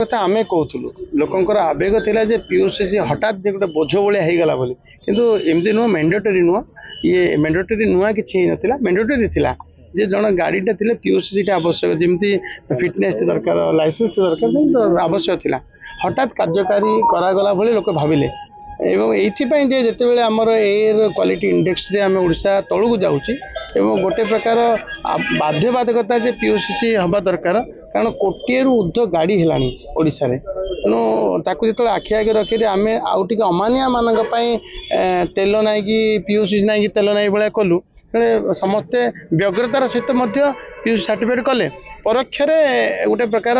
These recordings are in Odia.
କଥା ଆମେ କହୁଥିଲୁ ଲୋକଙ୍କର ଆବେଗ ଥିଲା ଯେ ପିୟୁସି ହଠାତ୍ ଯେ ଗୋଟେ ବୋଝ ଭଳିଆ ହେଇଗଲା ବୋଲି, କିନ୍ତୁ ଏମିତି ନୁହଁ, ମେଣ୍ଡେଟୋରୀ ନୁହଁ, ଇଏ ମେଣ୍ଡେଟୋରୀ ନୂଆ କିଛି ହେଇନଥିଲା, ମେଣ୍ଡେଟୋରୀ ଥିଲା ଯେ ଜଣେ ଗାଡ଼ିଟା ଥିଲେ ପିୟୁସିଟା ଆବଶ୍ୟକ, ଯେମିତି ଫିଟନେସ୍ ଦରକାର, ଲାଇସେନ୍ସ ଦରକାର, ସେମିତି ଆବଶ୍ୟକ ଥିଲା। ହଠାତ୍ କାର୍ଯ୍ୟକାରୀ କରାଗଲା ଭଳି ଲୋକ ଭାବିଲେ এবং এইଥିପାଇଁ ଯେ ଯେତେବେଳେ ଆମର ଏୟାର କ୍ୱାଲିଟି ଇଣ୍ଡେକ୍ସରେ ଆମେ ଓଡ଼ିଶା ତଳକୁ ଯାଉଛି ଏବଂ ଗୋଟେ ପ୍ରକାର ବାଧ୍ୟବାଧକତା ଯେ ପିୟୁସି ହେବା ଦରକାର, କାରଣ କୋଟିଏରୁ ଉର୍ଦ୍ଧ୍ୱ ଗାଡ଼ି ହେଲାଣି ଓଡ଼ିଶାରେ। ତେଣୁ ତାକୁ ଯେତେବେଳେ ଆଖି ଆଗରେ ରଖିଲେ ଆମେ ଆଉ ଟିକେ ଅମାନିଆମାନଙ୍କ ପାଇଁ ତେଲ ନାଇକି ପିୟୁସି ନାଇକି ତେଲ ନାଇ ଭଳିଆ କଲୁ, ସମସ୍ତେ ବ୍ୟଗ୍ରତାର ସହିତ ମଧ୍ୟ ପିୟୁସି ସାର୍ଟିଫିକେଟ୍ କଲେ, ପରୋକ୍ଷରେ ଗୋଟେ ପ୍ରକାର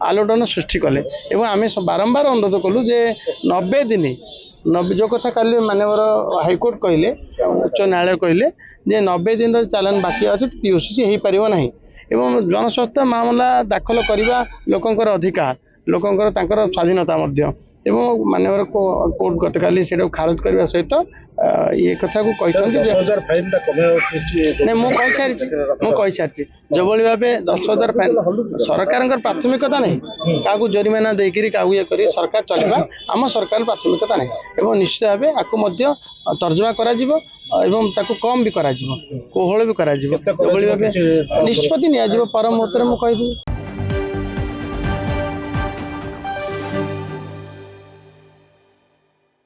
ଆଲୋଡ଼ନ ସୃଷ୍ଟି କଲେ ଏବଂ ଆମେ ବାରମ୍ବାର ଅନୁରୋଧ କଲୁ ଯେ 90 ଦିନ जो कथा कल मानवर हाइकोर्ट कहले, उच्च न्यायालय कहले जे 90 दिन चालान बाकी अच्छे पियूसी हो पार ना एवं जनस्वास्थ्य मामला दाखल करने लोकंर अधिकार, लोकंर स्वाधीनता मानवर कोर्ट गत काली से खारज करने सहित ये कथा को सारी जो भाव 10,000 फाइन सरकार प्राथमिकता नहीं, क्या जरिमाना देकर क्या ये कर सरकार चलवा आम सरकार प्राथमिकता नहीं एवं निश्चित भाव आपको तर्जमा करा कम भी कोहल भी निष्पत्ति नि परम मुहूर्त में मुझे